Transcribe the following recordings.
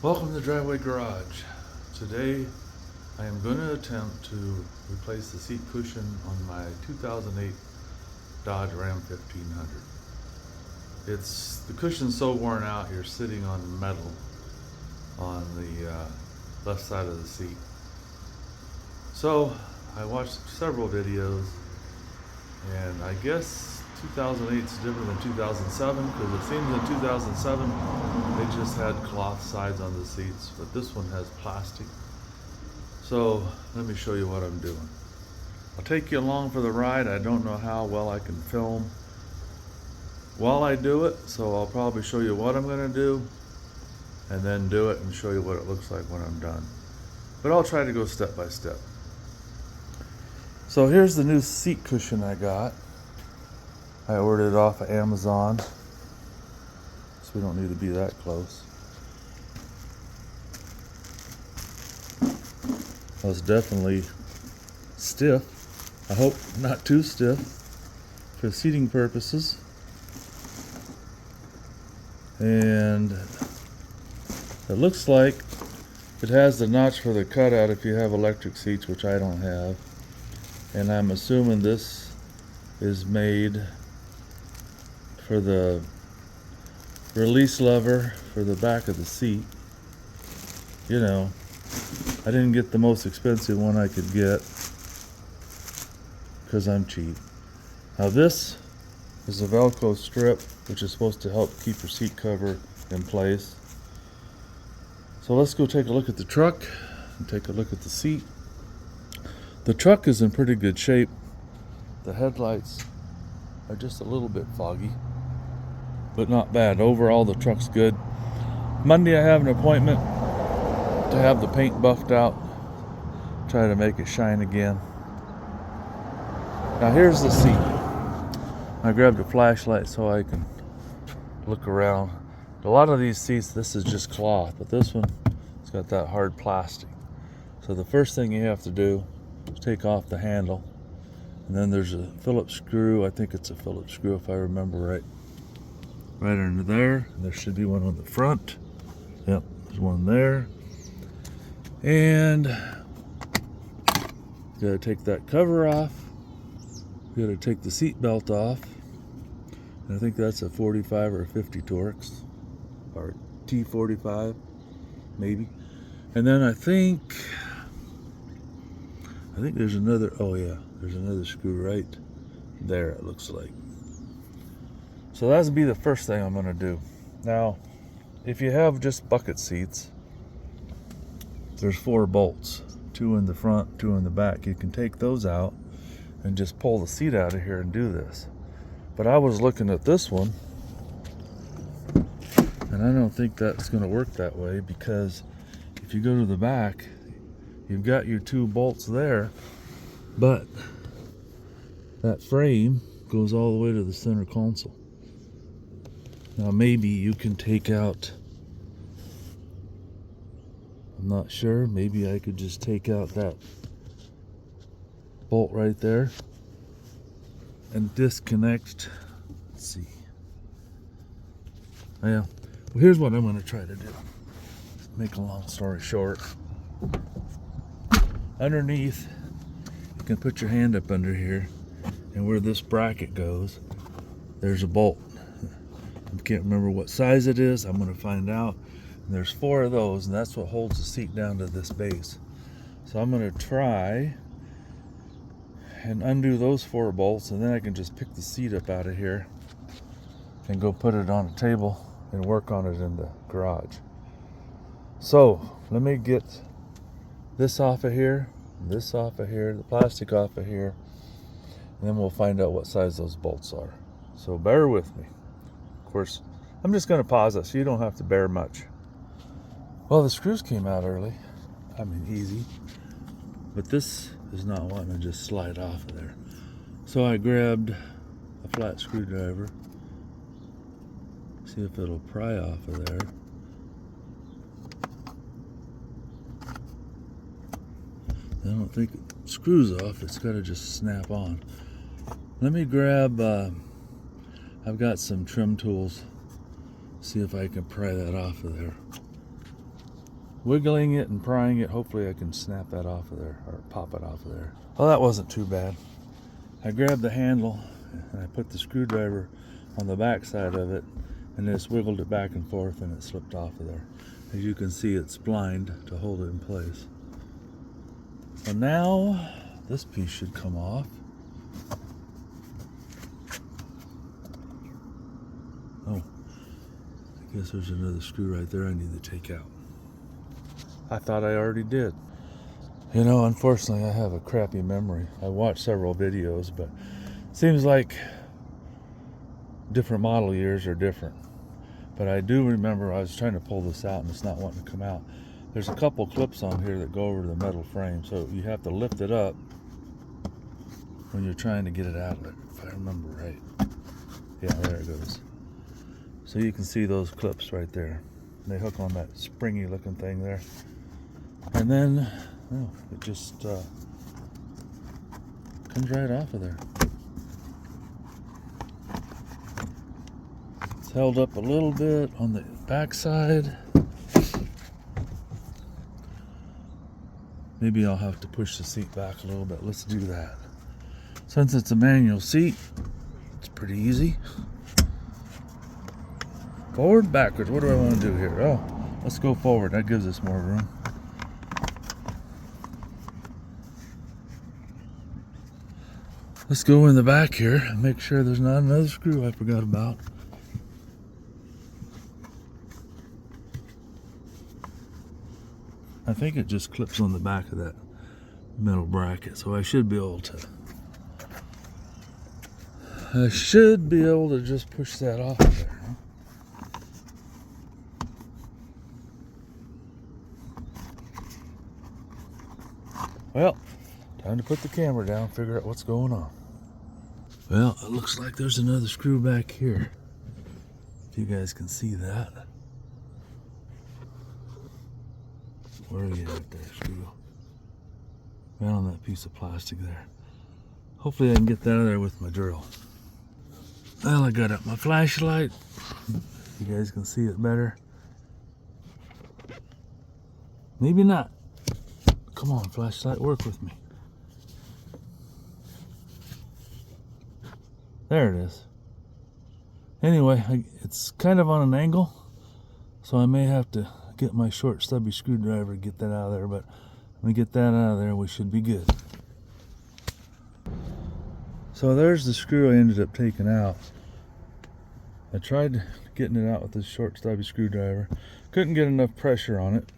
Welcome to Driveway Garage. Today I am going to attempt to replace the seat cushion on my 2008 Dodge Ram 1500. The cushion's so worn out you're sitting on metal on the left side of the seat. So I watched several videos, and I guess 2008 is different than 2007 because it seems in 2007 they just had cloth sides on the seats, but this one has plastic. So let me show you what I'm doing. I'll take you along for the ride. I don't know how well I can film while I do it, so I'll probably show you what I'm going to do and then do it and show you what it looks like when I'm done. But I'll try to go step by step. So here's the new seat cushion I got. I ordered it off of Amazon, so we don't need to be that close. Well, it's definitely stiff. I hope not too stiff for seating purposes. And it looks like it has the notch for the cutout if you have electric seats, which I don't have. And I'm assuming this is made for the release lever for the back of the seat. You know, I didn't get the most expensive one I could get because I'm cheap. Now this is a Velcro strip, which is supposed to help keep your seat cover in place. So let's go take a look at the truck and take a look at the seat. The truck is in pretty good shape. The headlights are just a little bit foggy, but not bad. Overall, the truck's good. Monday I have an appointment to have the paint buffed out, try to make it shine again. Now here's the seat. I grabbed a flashlight so I can look around. A lot of these seats, this is just cloth, but this one, it's got that hard plastic. So the first thing you have to do is take off the handle, and then there's a Phillips screw. I think it's a Phillips screw if I remember right. Right under there. There should be one on the front. Yep, there's one there. And you gotta take that cover off. You gotta take the seat belt off. And I think that's a 45 or a 50 Torx, or T45, maybe. And then I think there's another, oh yeah, there's another screw right there, it looks like. So that'll be the first thing I'm gonna do. Now, if you have just bucket seats, there's 4 bolts, 2 in the front, 2 in the back. You can take those out and just pull the seat out of here and do this. But I was looking at this one, and I don't think that's gonna work that way, because if you go to the back, you've got your 2 bolts there, but that frame goes all the way to the center console. Now maybe you can take out, I'm not sure, maybe I could just take out that bolt right there and disconnect. Let's see. Yeah, well, here's what I'm going to try to do. Make a long story short. Underneath, you can put your hand up under here, and where this bracket goes, there's a bolt. I can't remember what size it is. I'm going to find out. And there's 4 of those, and that's what holds the seat down to this base. So I'm going to try and undo those 4 bolts, and then I can just pick the seat up out of here and go put it on a table and work on it in the garage. So let me get this off of here, this off of here, the plastic off of here, and then we'll find out what size those bolts are. So bear with me. Of course, I'm just going to pause it so you don't have to bear much. Well, the screws came out early. I mean, easy. But this is not wanting to just slide off of there. So I grabbed a flat screwdriver. See if it'll pry off of there. I don't think it screws off. It's got to just snap on. Let me grab, I've got some trim tools. See if I can pry that off of there. wiggling it and prying it. Hopefully I can snap that off of there, or pop it off of there. Well, that wasn't too bad. I grabbed the handle and I put the screwdriver on the back side of it and just wiggled it back and forth, and it slipped off of there. As you can see, it's splined to hold it in place. Well, now this piece should come off. Oh, I guess there's another screw right there I need to take out. I thought I already did. You know, unfortunately, I have a crappy memory. I watched several videos, but it seems like different model years are different. But I do remember I was trying to pull this out and it's not wanting to come out. There's a couple clips on here that go over the metal frame, so you have to lift it up when you're trying to get it out of it, if I remember right. Yeah, there it goes. So you can see those clips right there. They hook on that springy looking thing there. And then, oh, it just comes right off of there. It's held up a little bit on the back side. Maybe I'll have to push the seat back a little bit. Let's do that. Since it's a manual seat, it's pretty easy. Forward, backwards. What do I want to do here? Oh, let's go forward. That gives us more room. Let's go in the back here and make sure there's not another screw I forgot about. I think it just clips on the back of that metal bracket, so I should be able to just push that off of there. Well, time to put the camera down, figure out what's going on. Well, it looks like there's another screw back here. If you guys can see that. Where are you at there, screw? Right on that piece of plastic there. Hopefully I can get that out of there with my drill. Well, I got up my flashlight. You guys can see it better. Maybe not. Come on, flashlight, work with me. There it is. Anyway, it's kind of on an angle, so I may have to get my short stubby screwdriver to get that out of there, but when we get that out of there, we should be good. So there's the screw I ended up taking out. I tried getting it out with this short stubby screwdriver. Couldn't get enough pressure on it.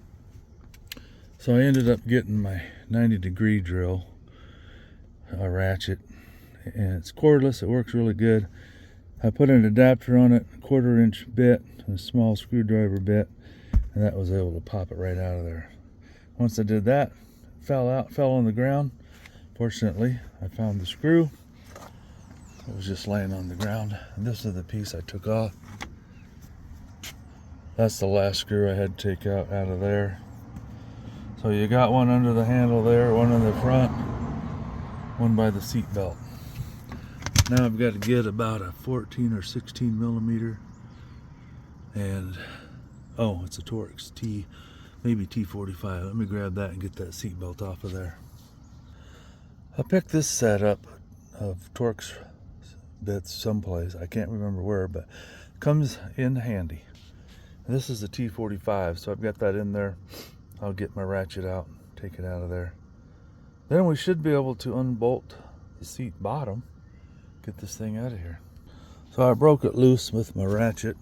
So I ended up getting my 90-degree drill, a ratchet, and it's cordless. It works really good. I put an adapter on it, a 1/4-inch bit, and a small screwdriver bit, and that was able to pop it right out of there. Once I did that, it fell on the ground. Fortunately, I found the screw. It was just laying on the ground. And this is the piece I took off. That's the last screw I had to take out of there. So you got one under the handle there, one in the front, one by the seat belt. Now I've got to get about a 14 or 16 millimeter, and oh, it's a Torx maybe T45. Let me grab that and get that seat belt off of there. I picked this set up of Torx bits someplace. I can't remember where, but it comes in handy. This is a T45, so I've got that in there. I'll get my ratchet out, take it out of there. Then we should be able to unbolt the seat bottom, get this thing out of here. So I broke it loose with my ratchet.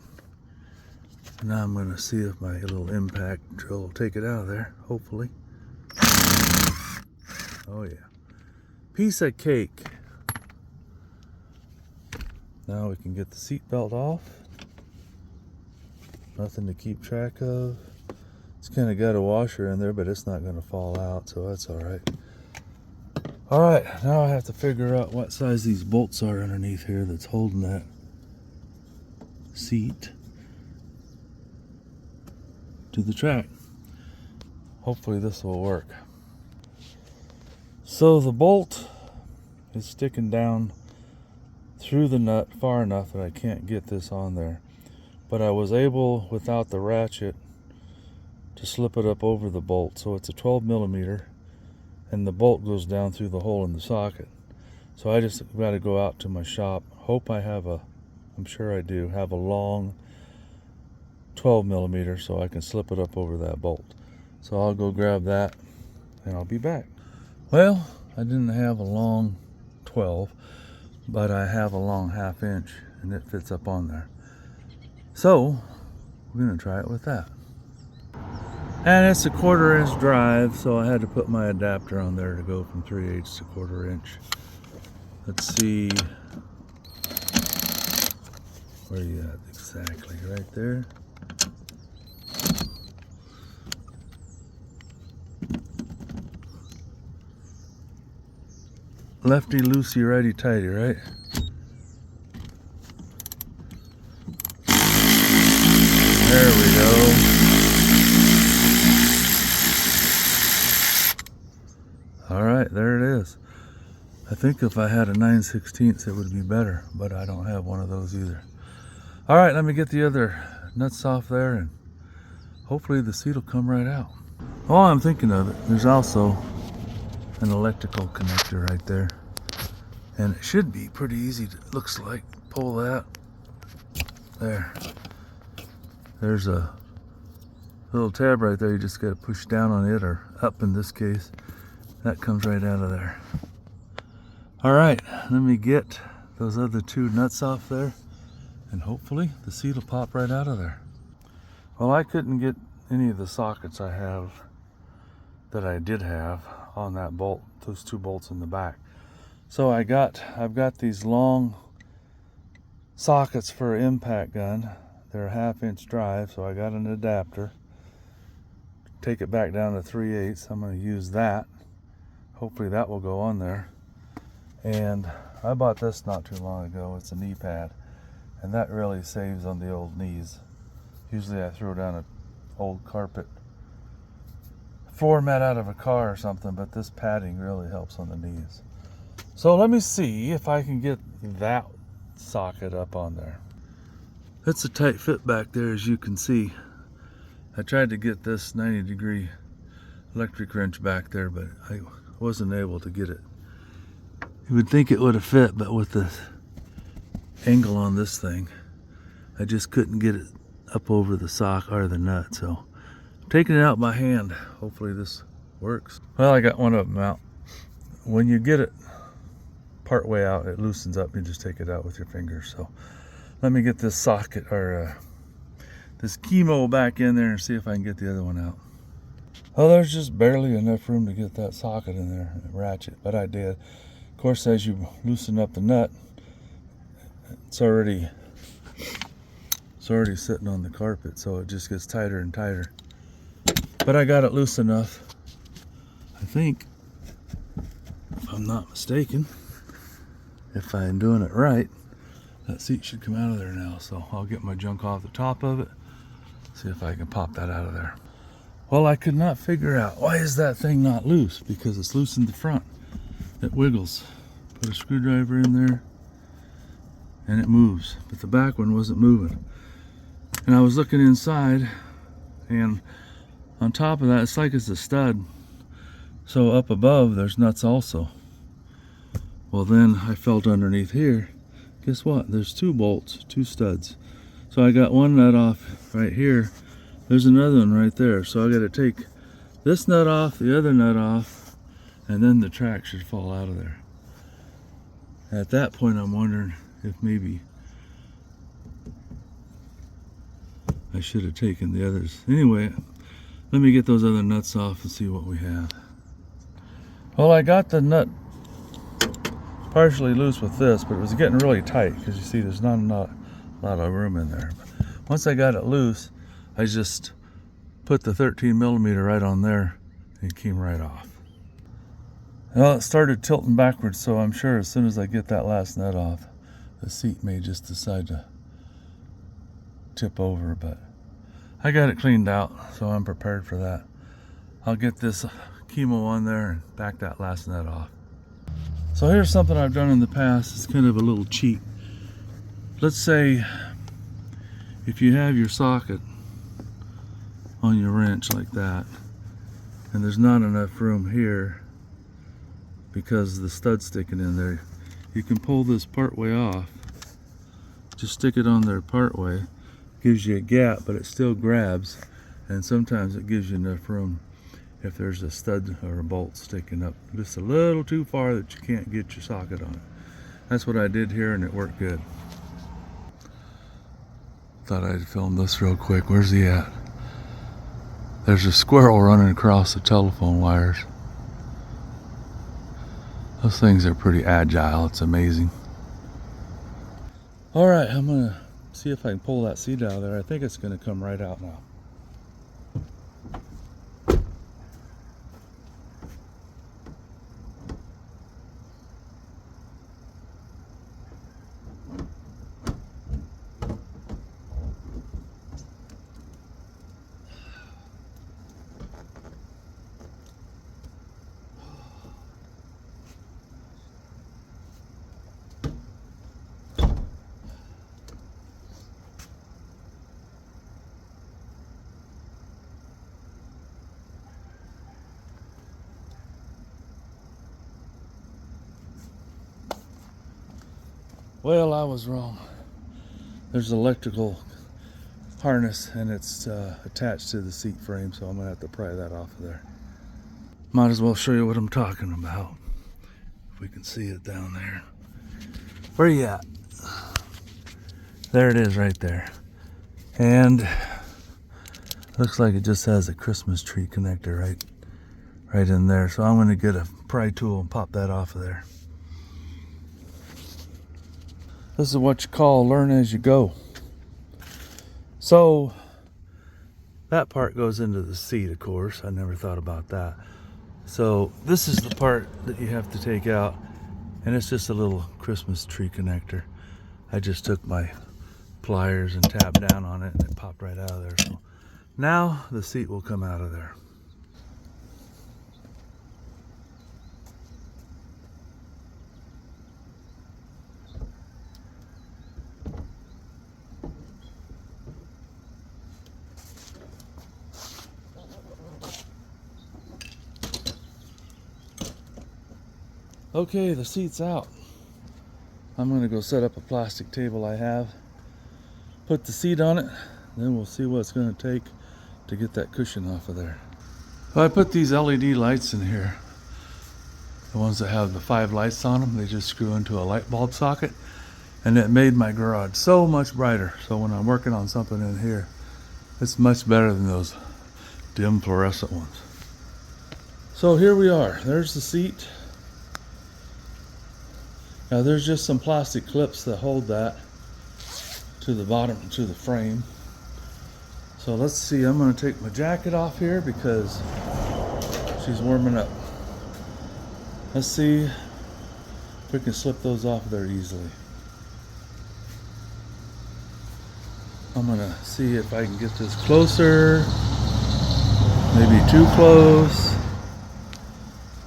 Now I'm going to see if my little impact drill will take it out of there, hopefully. Oh yeah. Piece of cake. Now we can get the seat belt off. Nothing to keep track of. It's kind of got a washer in there, but it's not going to fall out, so that's all right. All right, now I have to figure out what size these bolts are underneath here that's holding that seat to the track. Hopefully this will work. So the bolt is sticking down through the nut far enough that I can't get this on there. But I was able, without the ratchet, to slip it up over the bolt. So it's a 12 millimeter and the bolt goes down through the hole in the socket. So I just got to go out to my shop. Hope I have I'm sure I do, have a long 12 millimeter so I can slip it up over that bolt. So I'll go grab that and I'll be back. Well, I didn't have a long 12, but I have a long 1/2 inch and it fits up on there. So we're gonna try it with that. And it's a 1/4 inch drive, so I had to put my adapter on there to go from 3/8 to 1/4 inch. Let's see, where are you at exactly? Right there. Lefty loosey, righty tighty, right? There we go. All right, there it is. I think if I had a 9/16 it would be better, but I don't have one of those either. All right, let me get the other nuts off there and hopefully the seat will come right out. While I'm thinking of it, there's also an electrical connector right there. And it should be pretty easy to, looks like, pull that. There. There's a little tab right there. You just got to push down on it, or up in this case. That comes right out of there. All right, let me get those other 2 nuts off there and hopefully the seat will pop right out of there. Well, I couldn't get any of the sockets that I did have on that bolt, those 2 bolts in the back. So I've got these long sockets for an impact gun. They're a 1/2 inch drive, so I got an adapter. Take it back down to 3/8. I'm going to use that. Hopefully that will go on there. And I bought this not too long ago. It's a knee pad, and that really saves on the old knees. Usually I throw down an old carpet floor mat out of a car or something, but this padding really helps on the knees. So let me see if I can get that socket up on there. It's a tight fit back there, as you can see. I tried to get this 90-degree electric wrench back there, but I wasn't able to get it. You would think it would have fit, but with the angle on this thing, I just couldn't get it up over the sock or the nut. So I'm taking it out by hand. Hopefully this works. Well, I got one of them out. When you get it part way out, it loosens up. You just take it out with your fingers. So let me get this socket, or this chemo, back in there and see if I can get the other one out. Oh, there's just barely enough room to get that socket in there and ratchet, but I did. Of course, as you loosen up the nut, it's already sitting on the carpet, so it just gets tighter and tighter. But I got it loose enough, I think, if I'm not mistaken. If I'm doing it right, that seat should come out of there now. So I'll get my junk off the top of it, see if I can pop that out of there. Well, I could not figure out, why is that thing not loose? Because it's loose in the front. It wiggles. Put a screwdriver in there and it moves, but the back one wasn't moving. And I was looking inside, and on top of that, it's like it's a stud. So up above, there's nuts also. Well, then I felt underneath here. Guess what? There's 2 bolts, 2 studs. So I got one nut off right here. There's another one right there. So I got to take this nut off, the other nut off, and then the track should fall out of there. At that point, I'm wondering if maybe I should have taken the others. Anyway, let me get those other nuts off and see what we have. Well, I got the nut partially loose with this, but it was getting really tight because you see there's not a lot of room in there. But once I got it loose, I just put the 13 millimeter right on there and it came right off. Well, it started tilting backwards, so I'm sure as soon as I get that last nut off, the seat may just decide to tip over, but I got it cleaned out, so I'm prepared for that. I'll get this chemo on there and back that last nut off. So here's something I've done in the past. It's kind of a little cheat. Let's say if you have your socket on your wrench like that. And there's not enough room here because the stud's sticking in there. You can pull this part way off. Just stick it on there part way. Gives you a gap, but it still grabs. And sometimes it gives you enough room if there's a stud or a bolt sticking up just a little too far that you can't get your socket on it. That's what I did here, and it worked good. Thought I'd film this real quick. Where's he at? There's a squirrel running across the telephone wires. Those things are pretty agile. It's amazing. All right, I'm gonna see if I can pull that seat out of there. I think it's gonna come right out now. Well, I was wrong. There's an electrical harness and it's attached to the seat frame, so I'm gonna have to pry that off of there. Might as well show you what I'm talking about. If we can see it down there. Where you at? There it is right there. And looks like it just has a Christmas tree connector right in there. So I'm gonna get a pry tool and pop that off of there. This is what you call learn as you go. So that part goes into the seat, of course. I never thought about that. So this is the part that you have to take out, and it's just a little Christmas tree connector. I just took my pliers and tapped down on it, and it popped right out of there. So now the seat will come out of there. Okay, the seat's out. I'm gonna go set up a plastic table I have, put the seat on it, then we'll see what it's gonna take to get that cushion off of there. Well, I put these LED lights in here. The ones that have the 5 lights on them, they just screw into a light bulb socket, and it made my garage so much brighter. So when I'm working on something in here, it's much better than those dim fluorescent ones. So here we are, there's the seat. Now there's just some plastic clips that hold that to the bottom, to the frame. So let's see, I'm gonna take my jacket off here because she's warming up. Let's see if we can slip those off there easily. I'm gonna see if I can get this closer, maybe too close.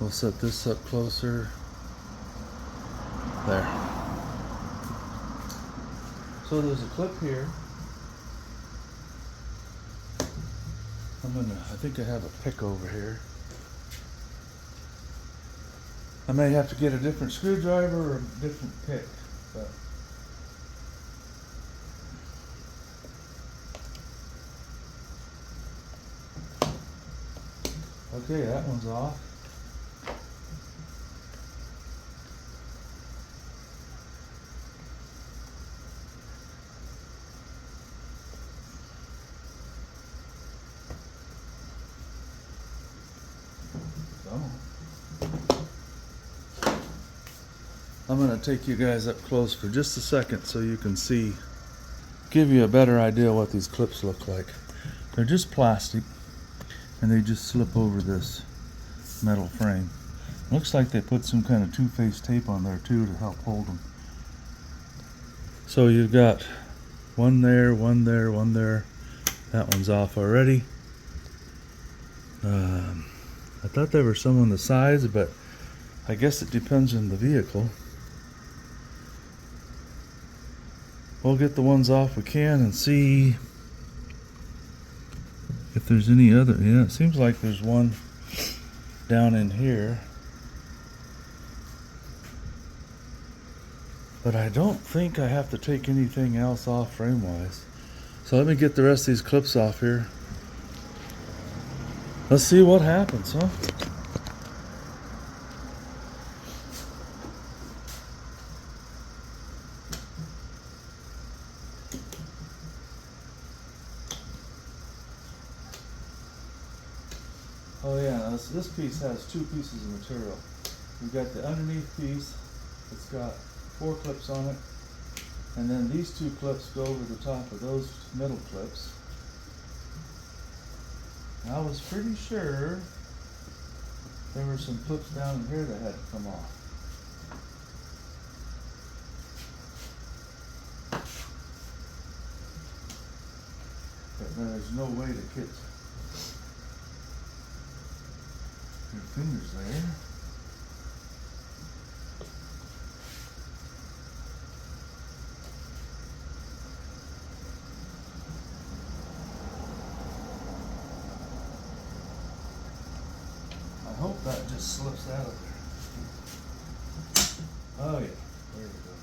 We'll set this up closer. There. So there's a clip here. I think I have a pick over here. I may have to get a different screwdriver or a different pick, but okay, that one's off. I'm going to take you guys up close for just a second so you can see, give you a better idea what these clips look like. They're just plastic and they just slip over this metal frame. Looks like they put some kind of two-faced tape on there too to help hold them. So you've got one there, one there, one there. That one's off already. I thought there were some on the sides, but I guess it depends on the vehicle. We'll get the ones off we can and see if if there's any other. Yeah, it seems like there's one down in here. But I don't think I have to take anything else off frame-wise. So let me get the rest of these clips off here. Let's see what happens, huh? Oh yeah, this piece has two pieces of material. You've got the underneath piece, it's got 4 clips on it, and then these 2 clips go over the top of those middle clips. I was pretty sure there were some clips down in here that had to come off. But there's no way to get your fingers there. I hope that just slips out of there. Oh yeah, there we go.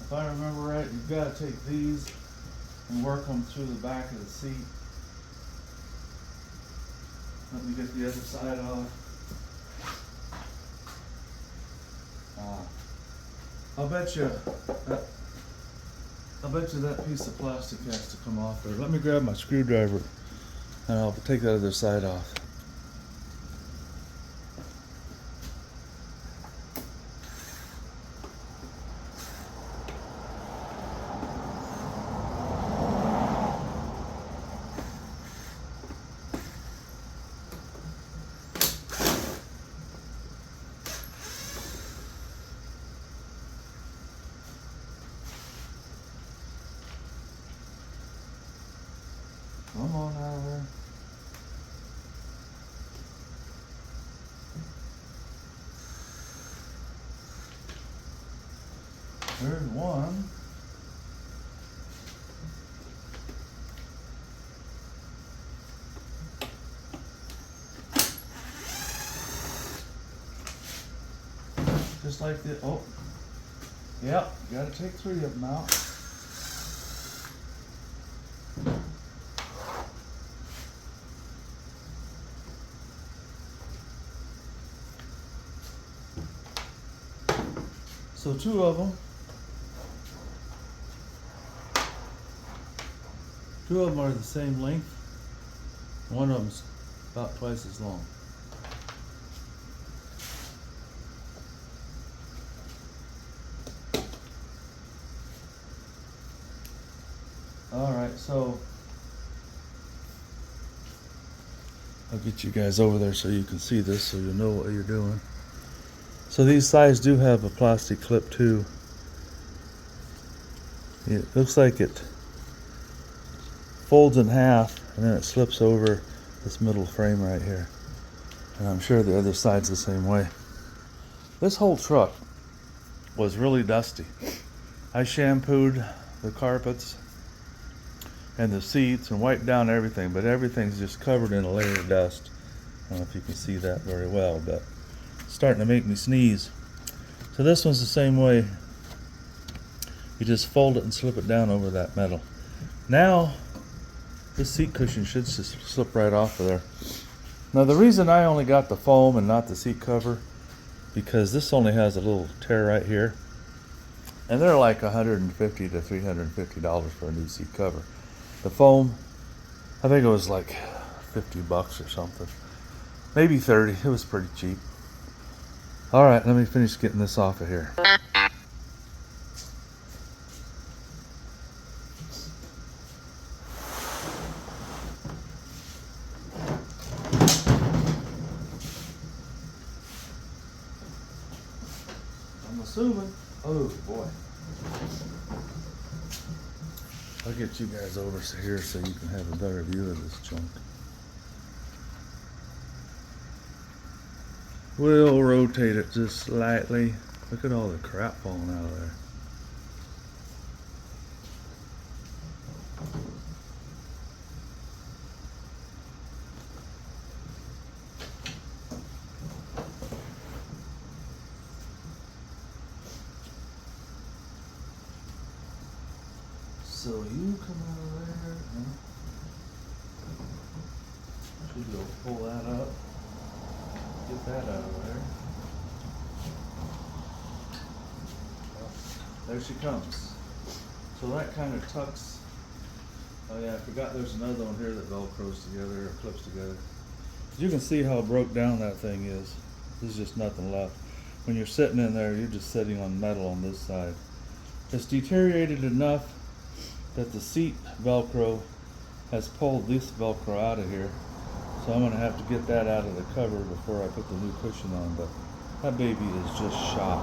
If I remember right, you've got to take these and work them through the back of the seat. Let me get the other side off. I'll bet you that piece of plastic has to come off there. Let me grab my screwdriver and I'll take that other side off. Come on out of there. There's one. Just like the, oh, yep, gotta take 3 of them out. So 2 of them. 2 of them are the same length. One of them's about twice as long. All right, so I'll get you guys over there so you can see this, so you know what you're doing. So these sides do have a plastic clip too. It looks like it folds in half and then it slips over this middle frame right here. And I'm sure the other side's the same way. This whole truck was really dusty. I shampooed the carpets and the seats and wiped down everything, but everything's just covered in a layer of dust. I don't know if you can see that very well, but it's starting to make me sneeze. So this one's the same way. You just fold it and slip it down over that metal. Now, this seat cushion should just slip right off of there. Now the reason I only got the foam and not the seat cover, because this only has a little tear right here. And they're like $150 to $350 for a new seat cover. The foam, I think it was like $50 or something. Maybe 30, it was pretty cheap. All right, let me finish getting this off of here. I'm assuming, oh boy. I'll get you guys over here so you can have a better view of this junk. We'll rotate it just slightly. Look at all the crap falling out of there. So you come out of there and should go pull that up. Get that out of there. There she comes. So that kind of tucks. Oh yeah, I forgot there's another one here that velcros together or clips together. You can see how broke down that thing is. There's just nothing left. When you're sitting in there, you're just sitting on metal on this side. It's deteriorated enough that the seat velcro has pulled this velcro out of here. So I'm gonna have to get that out of the cover before I put the new cushion on, but that baby is just shot.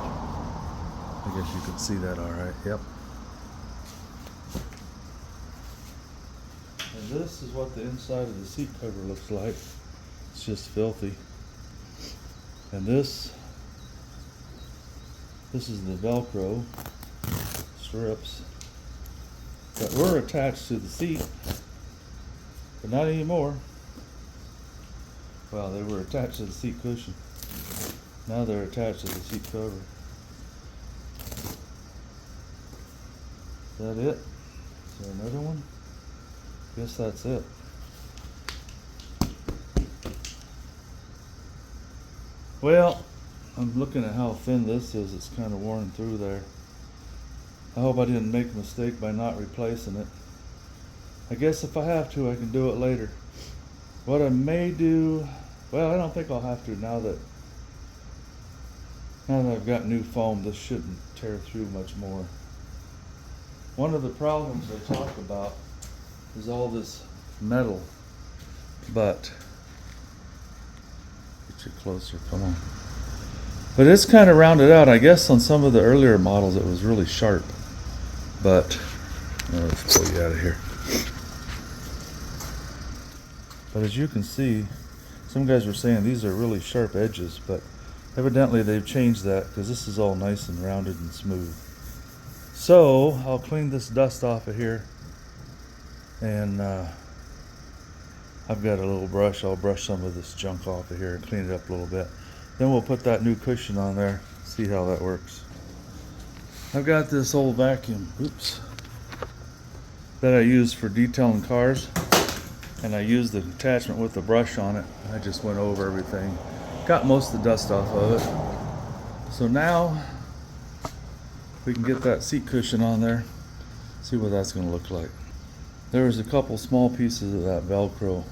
I guess you can see that all right, yep. And this is what the inside of the seat cover looks like. It's just filthy. And this is the velcro strips that were attached to the seat, but not anymore. Well, they were attached to the seat cushion. Now they're attached to the seat cover. Is that it? Is there another one? Guess that's it. Well, I'm looking at how thin this is. It's kind of worn through there. I hope I didn't make a mistake by not replacing it. I guess if I have to, I can do it later. What I may do, well, I don't think I'll have to now that I've got new foam. This shouldn't tear through much more. One of the problems I talk about is all this metal, but get you closer, come on. But it's kind of rounded out. I guess on some of the earlier models it was really sharp, but let's pull you out of here. But as you can see, some guys were saying these are really sharp edges, but evidently they've changed that because this is all nice and rounded and smooth. So I'll clean this dust off of here, and I've got a little brush. I'll brush some of this junk off of here and clean it up a little bit. Then we'll put that new cushion on there, see how that works. I've got this old vacuum, that I use for detailing cars, and I used the attachment with the brush on it. I just went over everything, got most of the dust off of it. So now we can get that seat cushion on there, see what that's going to look like. There's a couple small pieces of that Velcro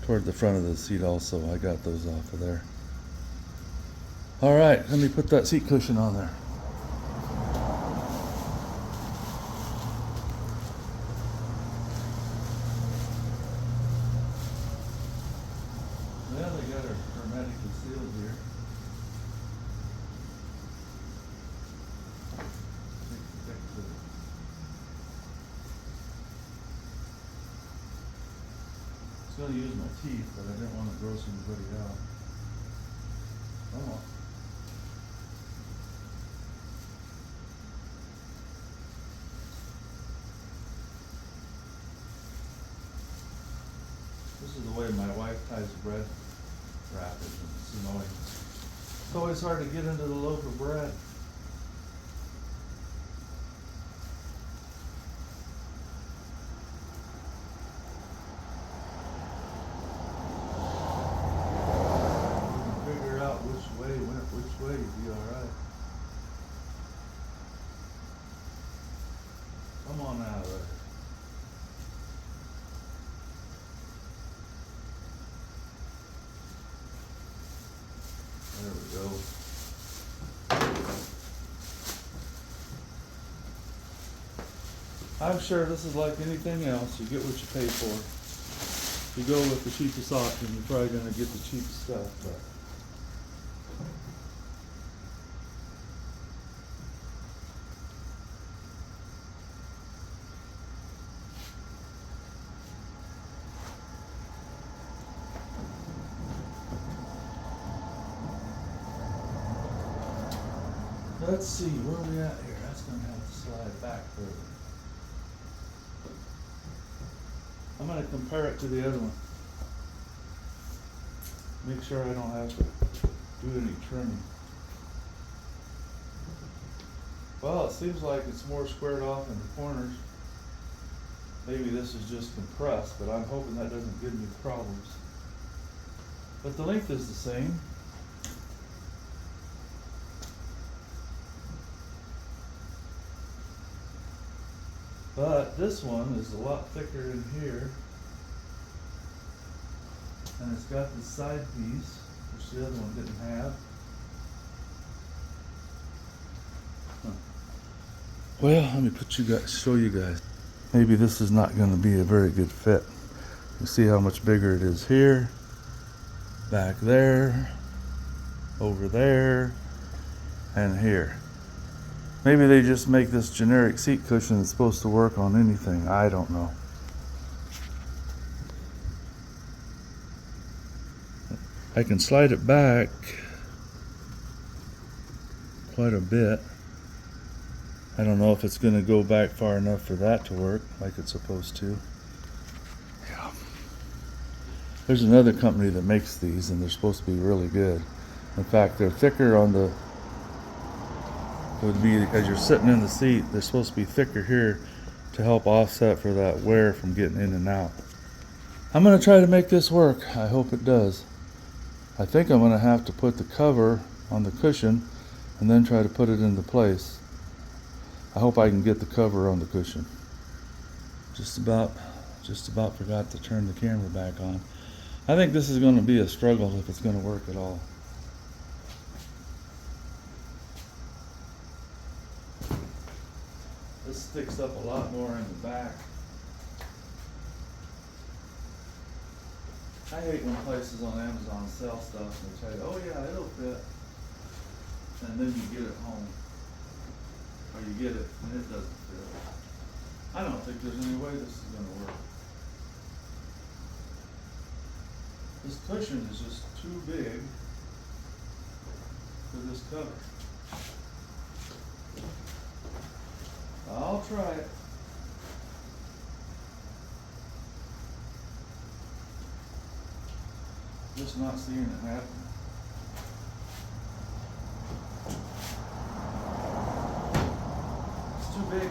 toward the front of the seat also. I got those off of there. All right, let me put that seat cushion on there. Well, they got her hermetically sealed here. I was going to use my teeth, but I didn't want to gross anybody out. Come on. This is the way my wife ties bread wrappers. It's annoying. It's always hard to get into the loaf of bread. Figure out which way went which way, you'd be all right. Come on out of there. There we go. I'm sure this is like anything else. You get what you pay for. You go with the cheapest option, you're probably going to get the cheapest stuff. But let's see, where are we at here? That's going to have to slide back further. I'm going to compare it to the other one. Make sure I don't have to do any trimming. Well, it seems like it's more squared off in the corners. Maybe this is just compressed, but I'm hoping that doesn't give me problems. But the length is the same. But this one is a lot thicker in here. And it's got the side piece, which the other one didn't have. Well, let me show you guys. Maybe this is not going to be a very good fit. You see how much bigger it is here, back there, over there, and here. Maybe they just make this generic seat cushion that's supposed to work on anything. I don't know. I can slide it back quite a bit. I don't know if it's going to go back far enough for that to work like it's supposed to. Yeah. There's another company that makes these, and they're supposed to be really good. In fact, they're thicker on the, would be as you're sitting in the seat, they're supposed to be thicker here to help offset for that wear from getting in and out. I'm going to try to make this work. I hope it does. I think I'm going to have to put the cover on the cushion and then try to put it into place. I hope I can get the cover on the cushion. Just about forgot to turn the camera back on. I think this is going to be a struggle if it's going to work at all. This sticks up a lot more in the back. I hate when places on Amazon sell stuff and they tell you, oh yeah, it'll fit. And then you get it home. Or you get it and it doesn't fit. I don't think there's any way this is going to work. This cushion is just too big for this cover. I'll try it. Just not seeing it happen. It's too big.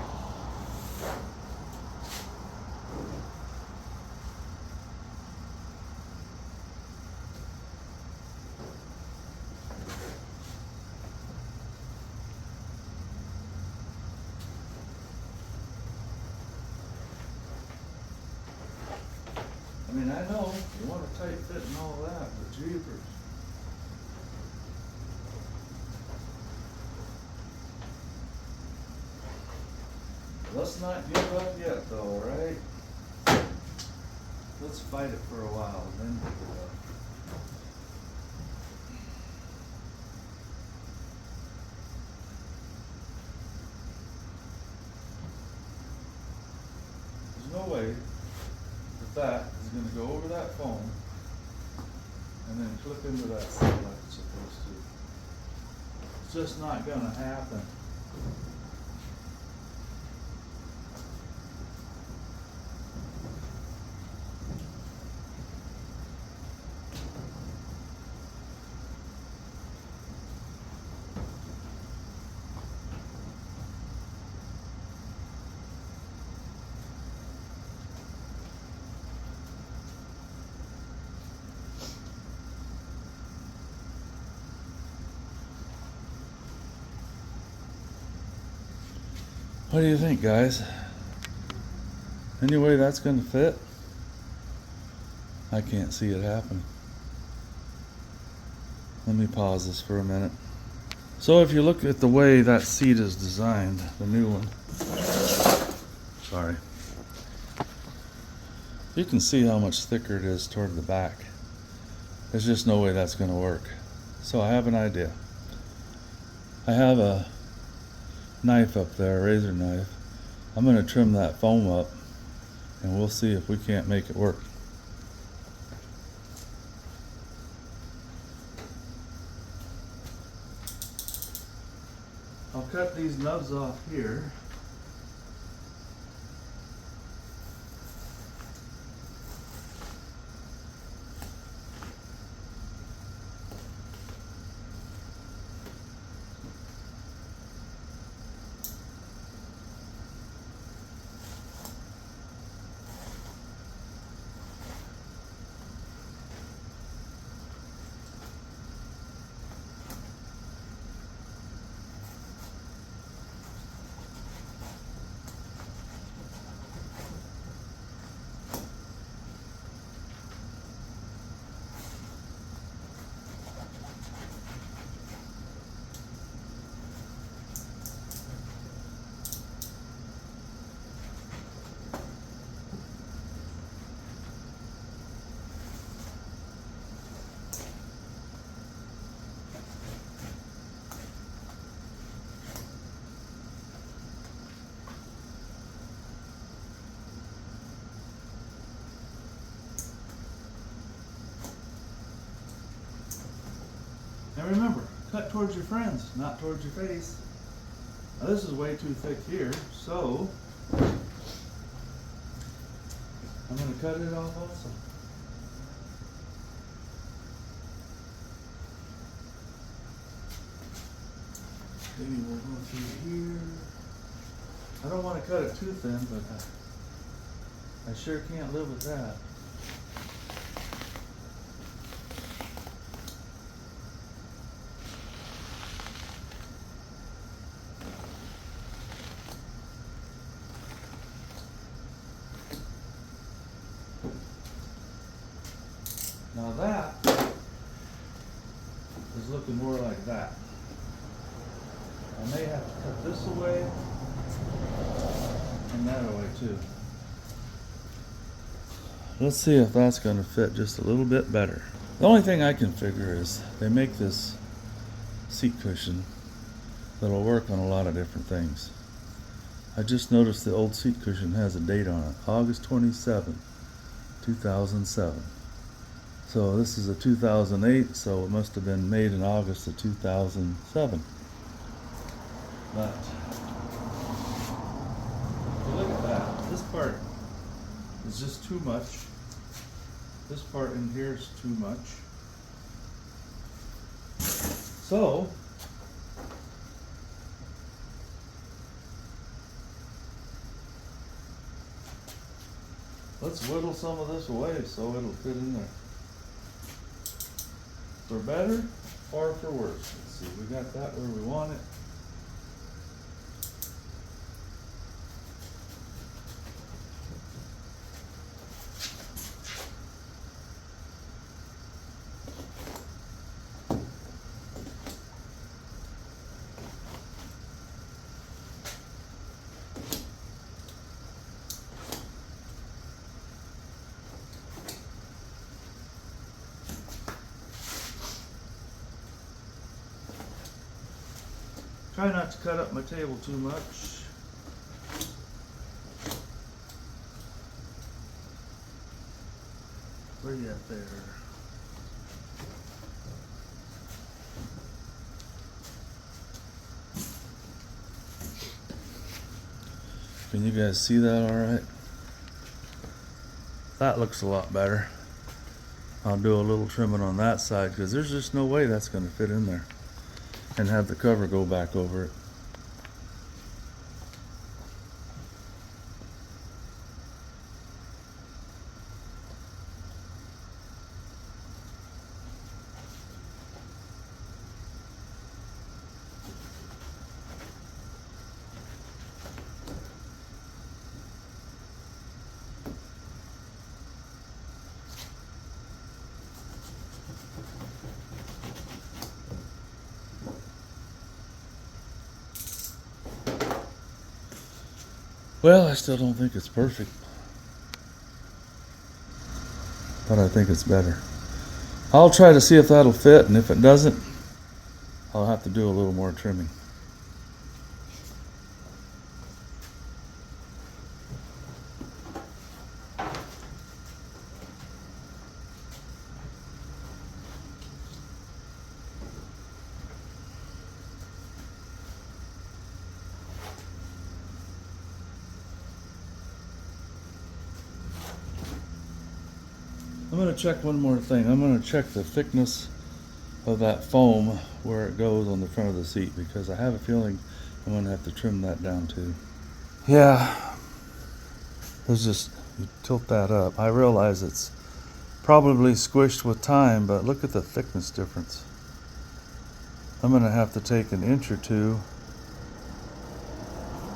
I mean, I know you want a tight fit and all that, but jeepers. Let's not give up yet though, right? Let's fight it for a while and then pick it up. There's no way that is going to go over that foam and then clip into that seat like it's supposed to. It's just not going to happen. What do you think, guys? Any way that's going to fit? I can't see it happen. Let me pause this for a minute. So if you look at the way that seat is designed, the new one, sorry, you can see how much thicker it is toward the back. There's just no way that's going to work. So I have an idea. I have a knife up there, a razor knife. I'm going to trim that foam up and we'll see if we can't make it work. I'll cut these nubs off here. And remember, cut towards your friends, not towards your face. Now this is way too thick here, so I'm going to cut it off also. Maybe we'll go through here. I don't want to cut it too thin, but I sure can't live with that. Now that is looking more like that. I may have to cut this away and that away too. Let's see if that's going to fit just a little bit better. The only thing I can figure is they make this seat cushion that'll work on a lot of different things. I just noticed the old seat cushion has a date on it, August 27, 2007. So this is a 2008, so it must have been made in August of 2007. But look at that. This part is just too much. This part in here is too much. So let's whittle some of this away so it'll fit in there. For better or for worse. Let's see, we got that where we want it. Try not to cut up my table too much. Where you at there? Can you guys see that all right? That looks a lot better. I'll do a little trimming on that side because there's just no way that's going to fit in there. And have the cover go back over it. Well, I still don't think it's perfect, but I think it's better. I'll try to see if that'll fit, and if it doesn't, I'll have to do a little more trimming. I'm going to check one more thing. I'm going to check the thickness of that foam where it goes on the front of the seat, because I have a feeling I'm going to have to trim that down too. Yeah, there's just, you tilt that up. I realize it's probably squished with time, but look at the thickness difference. I'm going to have to take an inch or two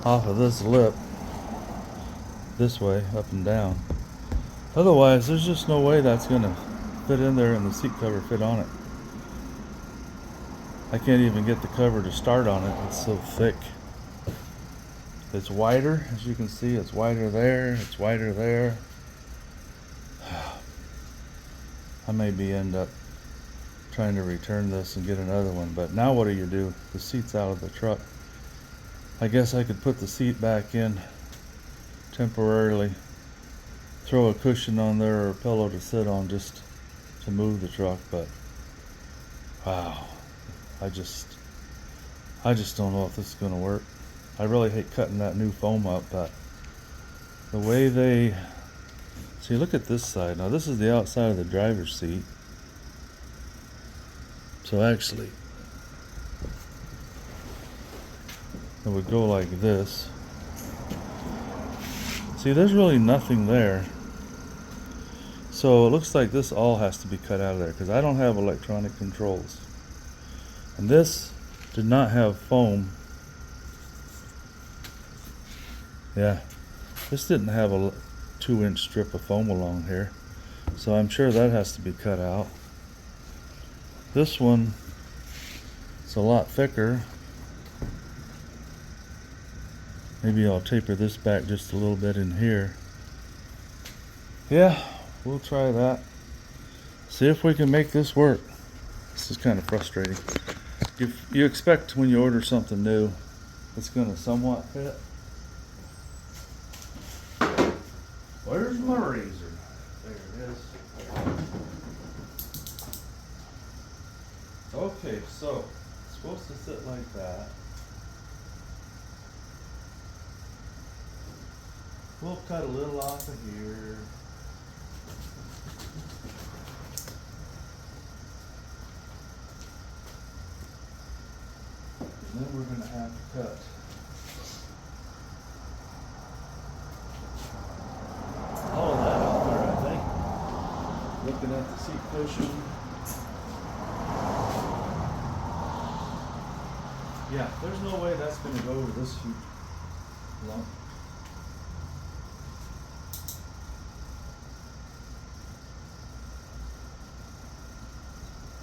off of this lip this way, up and down. Otherwise, there's just no way that's going to fit in there and the seat cover fit on it. I can't even get the cover to start on it. It's so thick. It's wider, as you can see. It's wider there. It's wider there. I maybe end up trying to return this and get another one. But now what do you do? The seat's out of the truck. I guess I could put the seat back in temporarily. Throw a cushion on there or a pillow to sit on just to move the truck, but wow, I just don't know if this is going to work. I really hate cutting that new foam up, but the way they see, look at this side. Now this is the outside of the driver's seat. So actually, it would go like this. See, there's really nothing there. So it looks like this all has to be cut out of there because I don't have electronic controls. And this did not have foam. Yeah, this didn't have a 2-inch strip of foam along here. So I'm sure that has to be cut out. This one is a lot thicker. Maybe I'll taper this back just a little bit in here. Yeah, we'll try that. See if we can make this work. This is kind of frustrating. You expect when you order something new, it's going to somewhat fit. Where's my razor? There it is. Okay, so it's supposed to sit like that. We'll cut a little off of here. And then we're going to have to cut all of that out there, I think. Looking at the seat cushion. Yeah, there's no way that's going to go over this huge lump.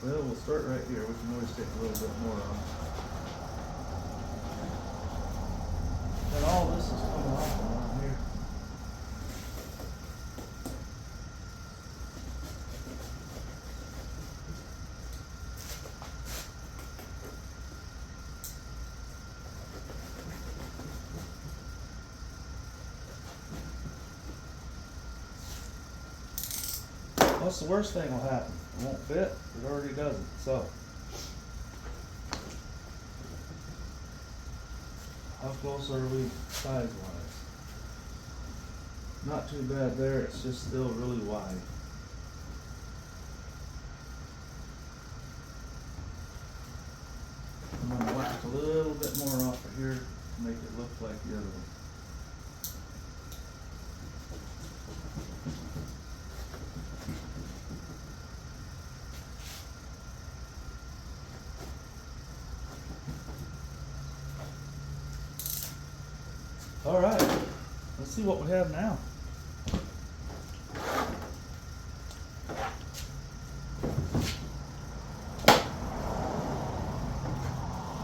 Well, we'll start right here. We can always take a little bit more off. And all this is coming off around here. What's the worst thing will happen? It won't fit. It already doesn't. So, how close are we size-wise? Not too bad there. It's just still really wide. I'm going to whack a little bit more off of here to make it look like the other one. All right, let's see what we have now.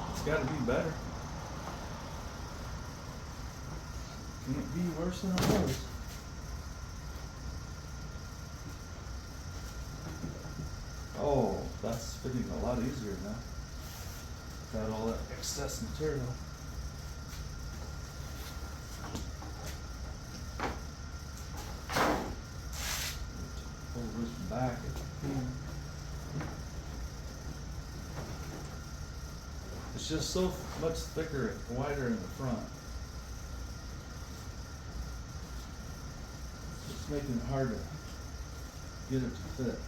It's got to be better. Can't be worse than it was. Oh, that's fitting a lot easier now. Got all that excess material. Pull this back at the pin. It's just so much thicker and wider in the front. It's making it hard to get it to fit.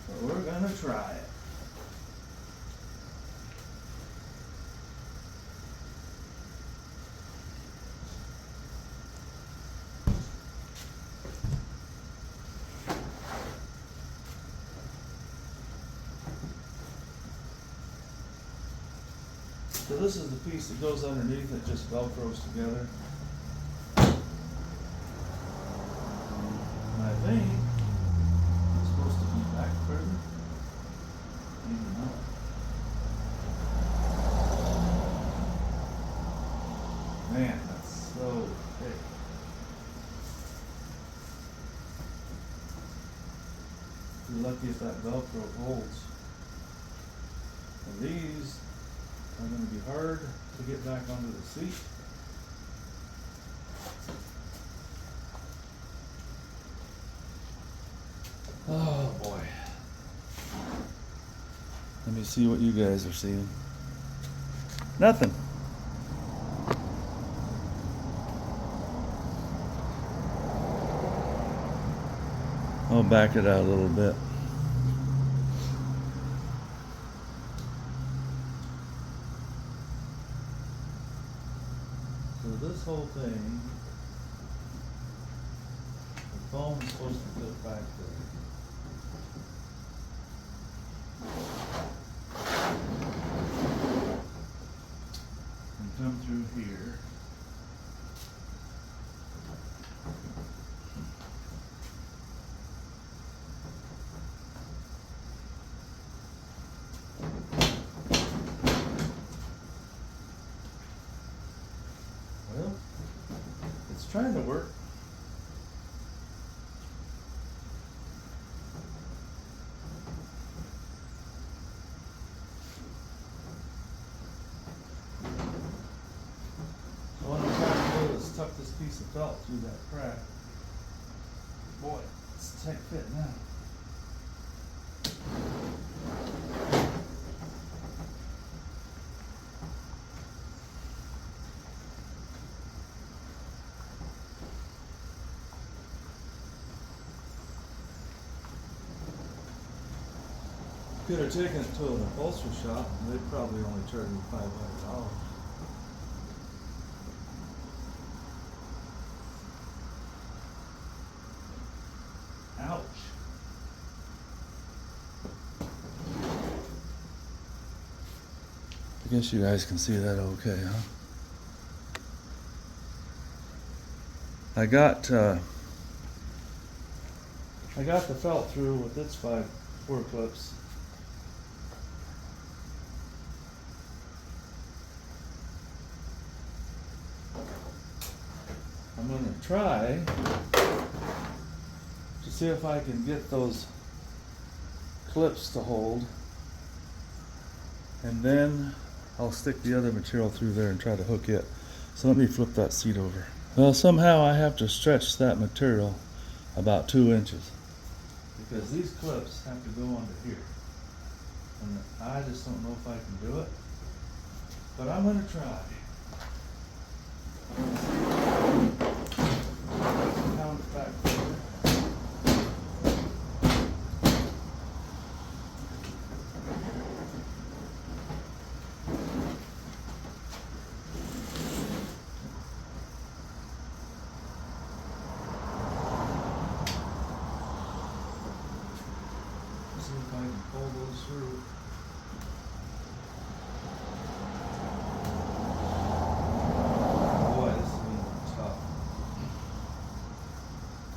But we're gonna try it. So this is the piece that goes underneath that just velcros together. And I think it's supposed to be back further. Maybe not. Man, that's so thick. You're lucky if that Velcro holds. And these are going to be hard to get back onto the seat. Oh boy. Let me see what you guys are seeing. Nothing. I'll back it out a little bit. So this whole thing, the foam's supposed to fit back there. And come through here. Well, it's trying to work. So what I'm trying to do is tuck this piece of felt through that crack. Boy, it's a tight fit now. Could have taken it to an upholstery shop and they'd probably only charge me $500. Ouch. I guess you guys can see that okay, huh? I got the felt through with its 4 clips. I'm going to try to see if I can get those clips to hold, and then I'll stick the other material through there and try to hook it. So let me flip that seat over. Well, somehow I have to stretch that material about 2 inches because these clips have to go under here, and I just don't know if I can do it, but I'm going to try. Pound it back forward. See if I can pull those through. Boy, this is going to be tough.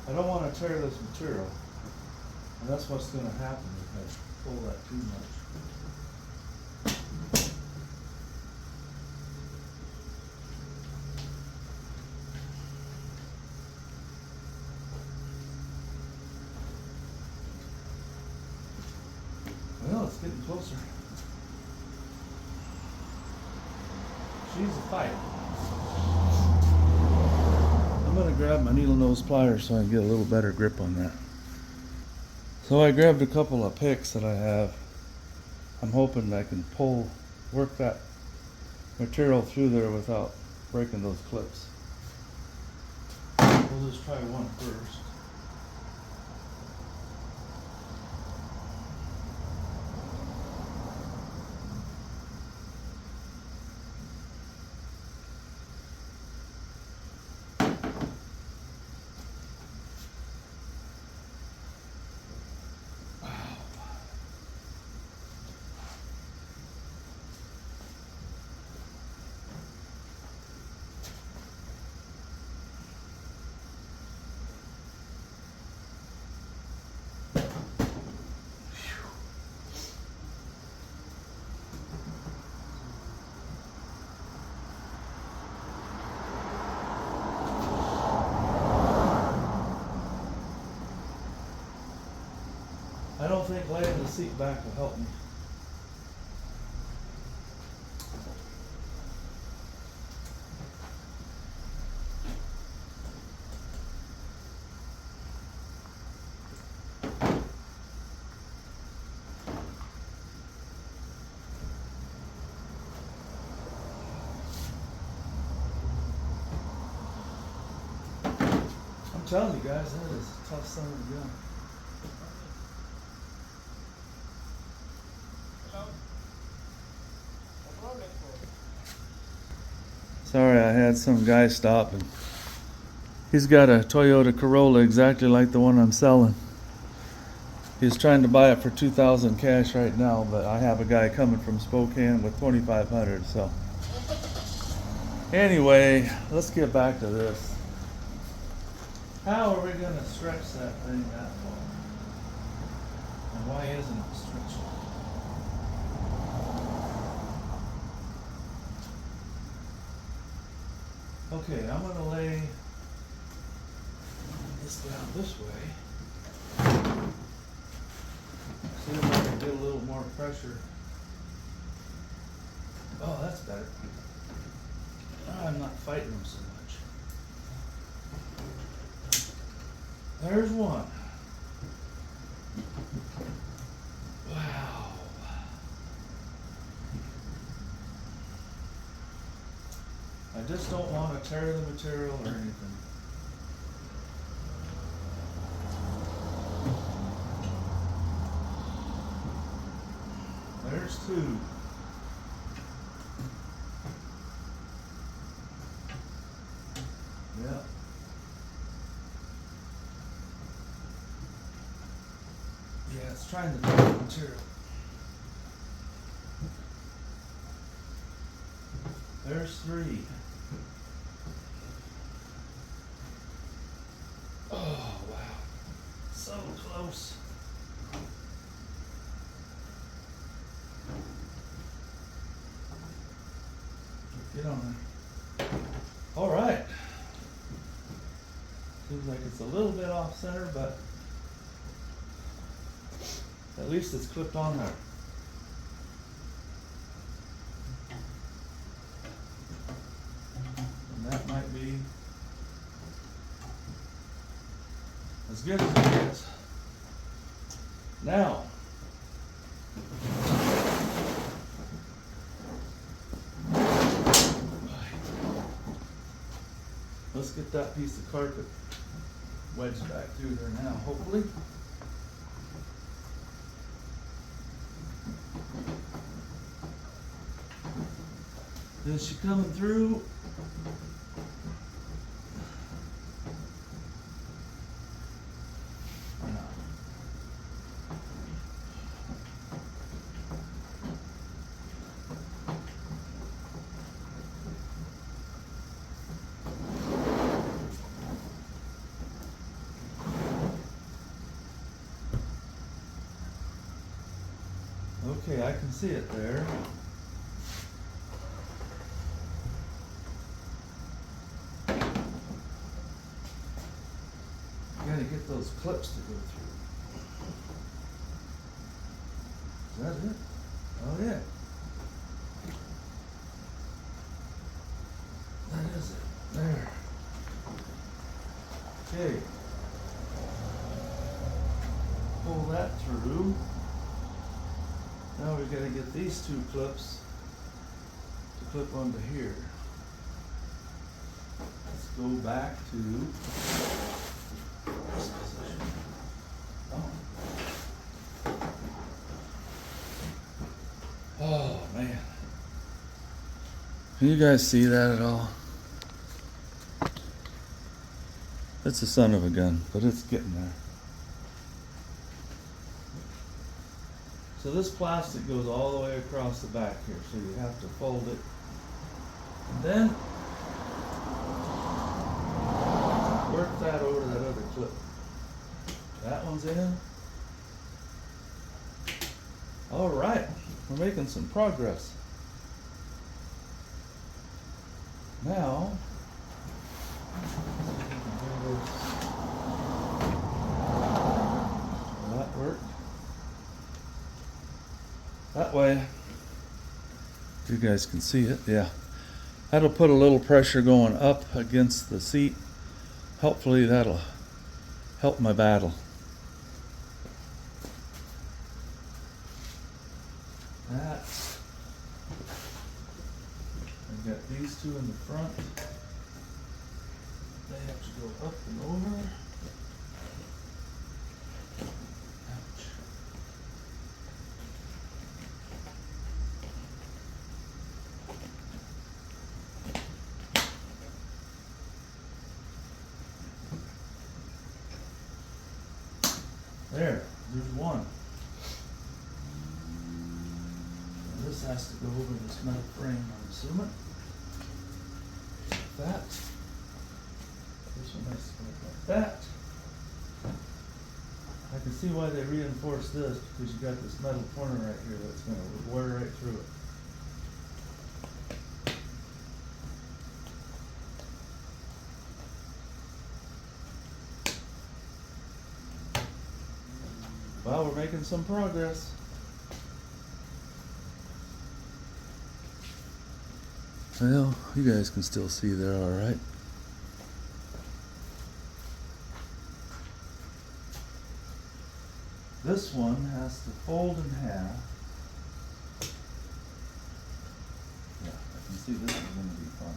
I don't want to tear this material, and that's what's going to happen if I pull that too much. Well, it's getting closer. She's a fight. I'm going to grab my needle nose pliers so I can get a little better grip on that. So I grabbed a couple of picks that I have. I'm hoping I can work that material through there without breaking those clips. We'll just try one first. I don't think laying the seat back will help me. telling you guys, that is a tough son of a gun. Sorry, I had some guy stop and he's got a Toyota Corolla exactly like the one I'm selling. He's trying to buy it for $2,000 cash right now, but I have a guy coming from Spokane with $2,500. So anyway, let's get back to this. How are we going to stretch that thing that far? And why isn't it stretching? Okay, I'm going to lay this down this way. See if I can get a little more pressure. Oh, that's better. I'm not fighting them so much. There's one. Wow. I just don't want to tear the material or anything. There's two. Yep. Yeah, it's trying to tear the material. There's three. Oh, wow. So close. Get on there. All right. Seems like it's a little bit off center, but at least it's clipped on there. And that might be as good as it gets. Now, let's get that piece of carpet wedged back through there now, hopefully. Is she coming through? Okay, I can see it there. Gotta get those clips to go through. Is that it? Oh yeah. That is it. There. Okay. Pull that through. Now we've got to get these two clips to clip onto here. Let's go back to this position. Oh man. Can you guys see that at all? It's a son of a gun, but it's getting there. So this plastic goes all the way across the back here, so you have to fold it. And then work that over that other clip. That one's in. All right, we're making some progress. Now, will that work? That way, you guys can see it, yeah. That'll put a little pressure going up against the seat. Hopefully that'll help my battle. That. I've got these two in the front. They have to go up and over. Ouch. There's one. Now this has to go over this metal frame, I'm assuming. Like that. This one has to go like that. I can see why they reinforced this, because you got this metal corner right here that's going to wear right through it. Well, we're making some progress. Well, you guys can still see there, all right. This one has to fold in half. Yeah, I can see this is going to be fun.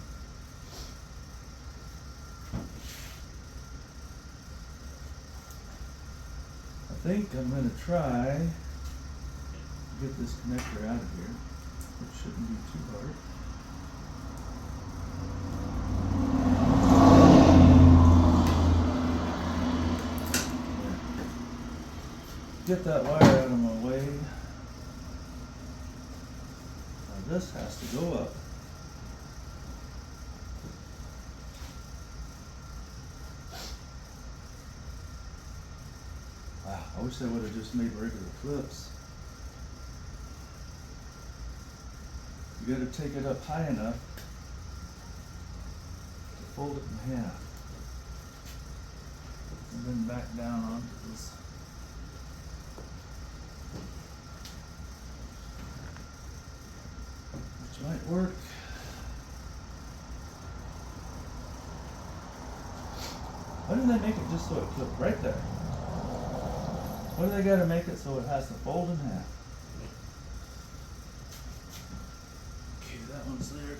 I think I'm going to try to get this connector out of here. It shouldn't be too hard. Get that wire out of my way. Now this has to go up. Wow, I wish I would have just made regular clips. You gotta take it up high enough to fold it in half. And then back down onto this. Which might work. Why didn't they make it just so it clipped right there? Why do they gotta make it so it has to fold in half? Okay, that one's there.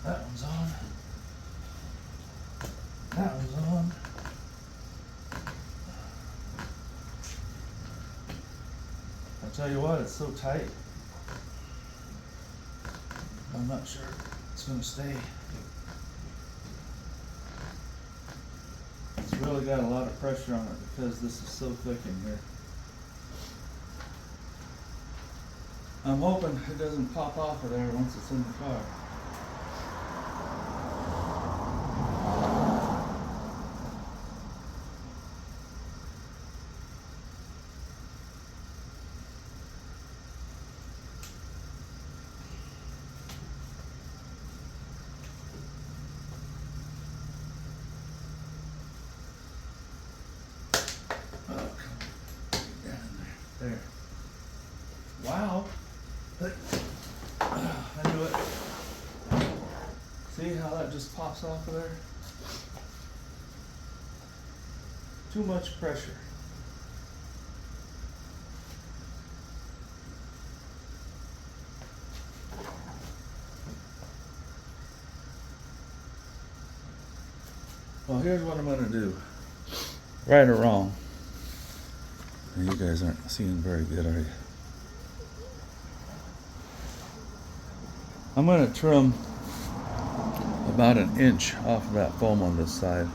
That one's on. That one's on. I'll tell you what, it's so tight. I'm not sure it's gonna stay. It's really got a lot of pressure on it because this is so thick in here. I'm hoping it doesn't pop off of there once it's in the car. There. Wow. I knew it. See how that just pops off of there? Too much pressure. Well, here's what I'm going to do. Right or wrong. You guys aren't seeing very good, are you? I'm going to trim about 1 inch off of that foam on this side,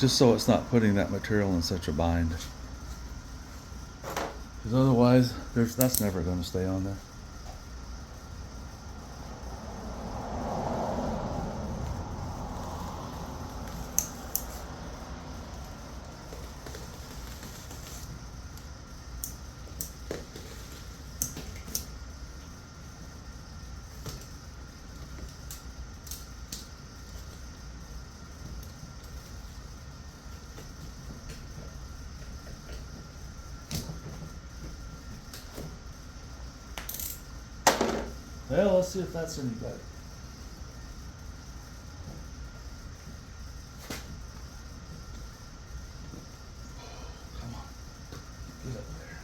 just so it's not putting that material in such a bind. Because otherwise, that's never going to stay on there. Well, let's see if that's any better. Come on, get up there.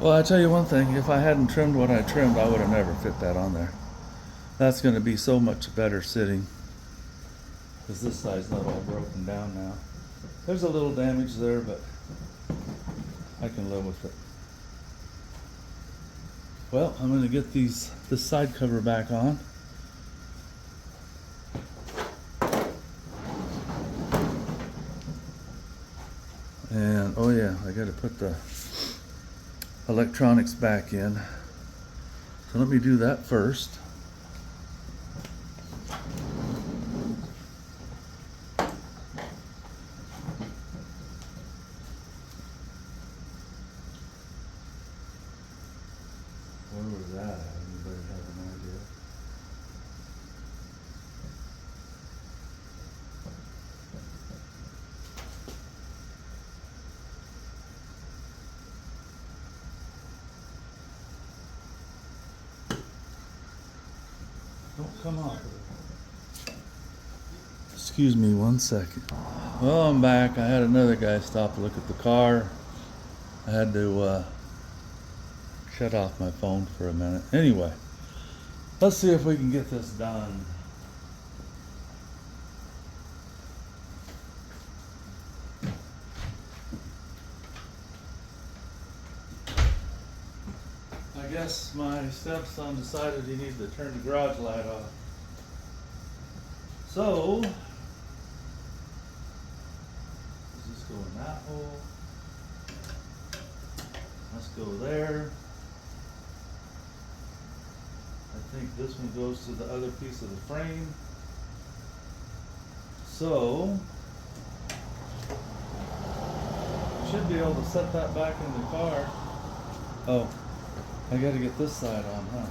Well, I tell you one thing, if I hadn't trimmed what I trimmed, I would have never fit that on there. That's going to be so much better sitting, because this side's not all broken down now. There's a little damage there, but I can live with it. Well, I'm going to get this side cover back on. And oh yeah, I got to put the electronics back in. So let me do that first. Where was that at? Anybody have an idea? Don't come off of it. Excuse me 1 second. Well, I'm back. I had another guy stop to look at the car. I had to shut off my phone for a minute. Anyway, let's see if we can get this done. I guess my stepson decided he needed to turn the garage light off. So, does this go in that hole? Let's go there. I think this one goes to the other piece of the frame. So, should be able to set that back in the car. Oh, I gotta get this side on, huh?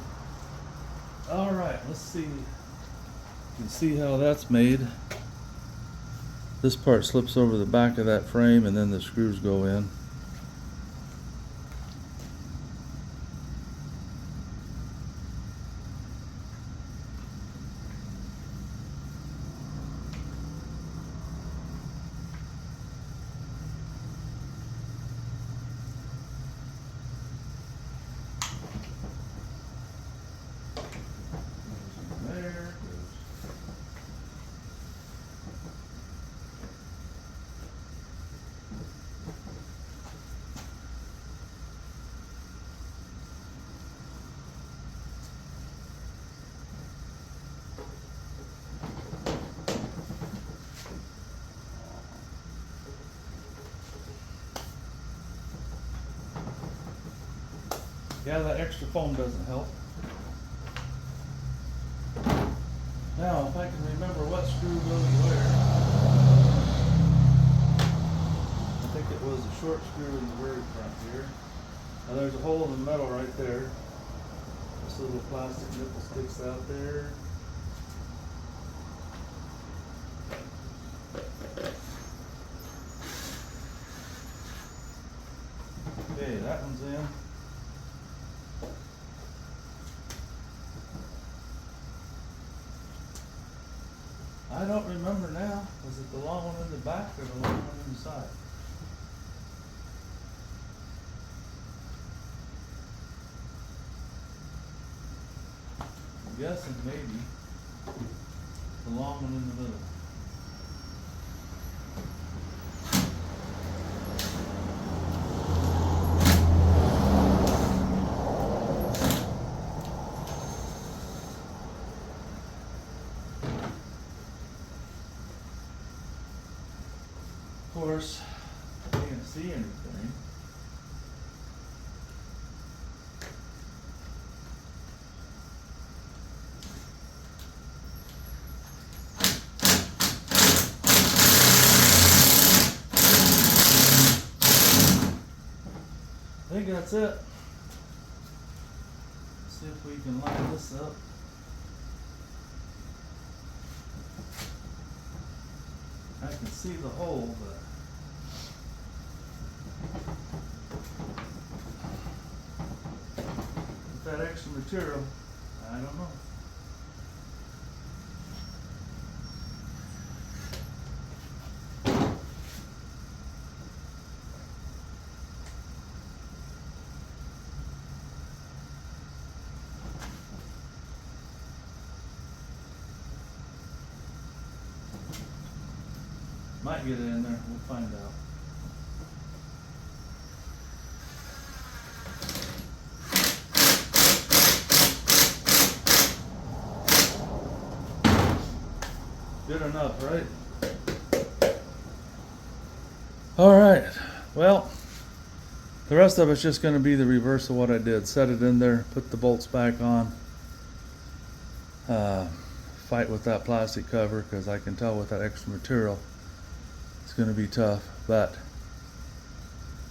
Alright, let's see. You can see how that's made. This part slips over the back of that frame and then the screws go in. Yeah, that extra foam doesn't help. Now, if I can remember what screw goes where. I think it was a short screw in the very front here. Now there's a hole in the metal right there. This little plastic nipple sticks out there. Okay, that one's in. I don't remember now. Was it the long one in the back or the long one in the side? I'm guessing maybe the long one in the middle. Of course, I can't see anything. I think that's it. Let's see if we can line this up. I can see the hole, but with that extra material, I don't know. Might get it in there, we'll find out. Good enough, right? All right, well, the rest of it's just going to be the reverse of what I did. Set it in there, put the bolts back on, fight with that plastic cover, because I can tell with that extra material it's going to be tough, but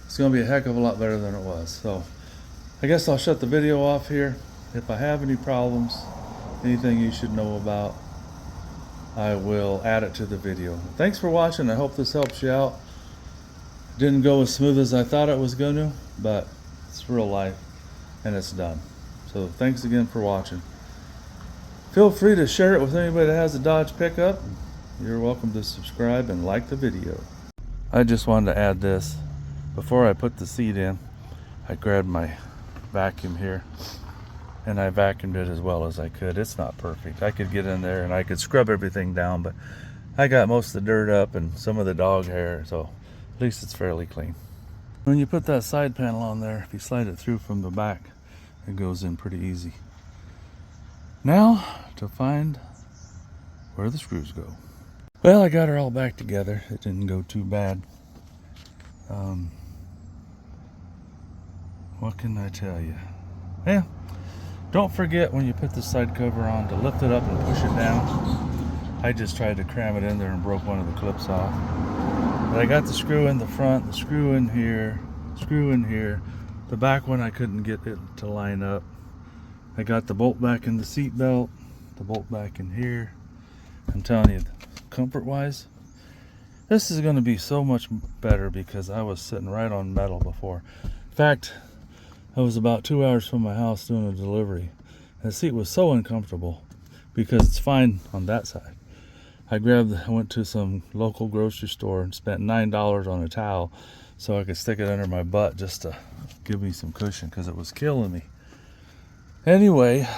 it's going to be a heck of a lot better than it was. So I guess I'll shut the video off here. If I have any problems, anything you should know about, I will add it to the video. Thanks for watching. I hope this helps you out. Didn't go as smooth as I thought it was going to, but it's real life and it's done. So thanks again for watching. Feel free to share it with anybody that has a Dodge pickup. You're welcome to subscribe and like the video. I just wanted to add this. Before I put the seat in, I grabbed my vacuum here and I vacuumed it as well as I could. It's not perfect. I could get in there and I could scrub everything down, but I got most of the dirt up and some of the dog hair, so at least it's fairly clean. When you put that side panel on there, if you slide it through from the back, it goes in pretty easy. Now to find where the screws go. Well, I got her all back together. It didn't go too bad. What can I tell you? Yeah, don't forget when you put the side cover on to lift it up and push it down. I just tried to cram it in there and broke one of the clips off. But I got the screw in the front, the screw in here, screw in here. The back one I couldn't get it to line up. I got the bolt back in the seat belt, the bolt back in here. I'm telling you, comfort wise, this is going to be so much better because I was sitting right on metal before. In fact, I was about 2 hours from my house doing a delivery and the seat was so uncomfortable because it's fine on that side. I went to some local grocery store and spent $9 on a towel so I could stick it under my butt just to give me some cushion because it was killing me. Anyway,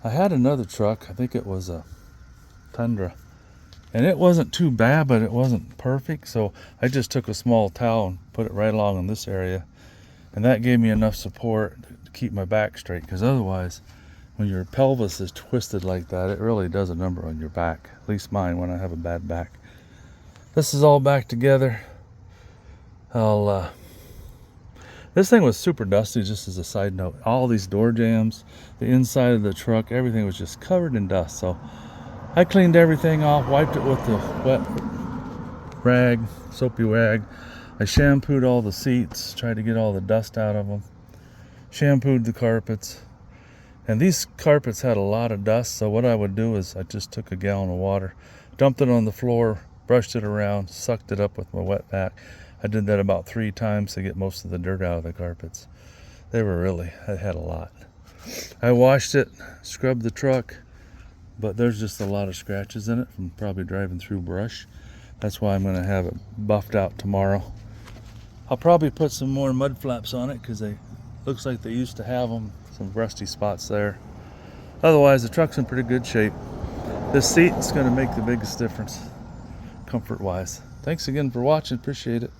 I had another truck. I think it was a Tundra. And it wasn't too bad, but it wasn't perfect. So I just took a small towel and put it right along in this area. And that gave me enough support to keep my back straight. Because otherwise, when your pelvis is twisted like that, it really does a number on your back. At least mine when I have a bad back. This is all back together. This thing was super dusty, just as a side note. All these door jambs, the inside of the truck, everything was just covered in dust. So I cleaned everything off, wiped it with the wet rag, soapy rag. I shampooed all the seats, tried to get all the dust out of them. Shampooed the carpets. And these carpets had a lot of dust, so what I would do is I just took a gallon of water, dumped it on the floor, brushed it around, sucked it up with my wet vac. I did that about 3 times to get most of the dirt out of the carpets. I had a lot. I washed it, scrubbed the truck, but there's just a lot of scratches in it from probably driving through brush. That's why I'm going to have it buffed out tomorrow. I'll probably put some more mud flaps on it because they looks like they used to have them, some rusty spots there. Otherwise, the truck's in pretty good shape. This seat is going to make the biggest difference comfort-wise. Thanks again for watching. Appreciate it.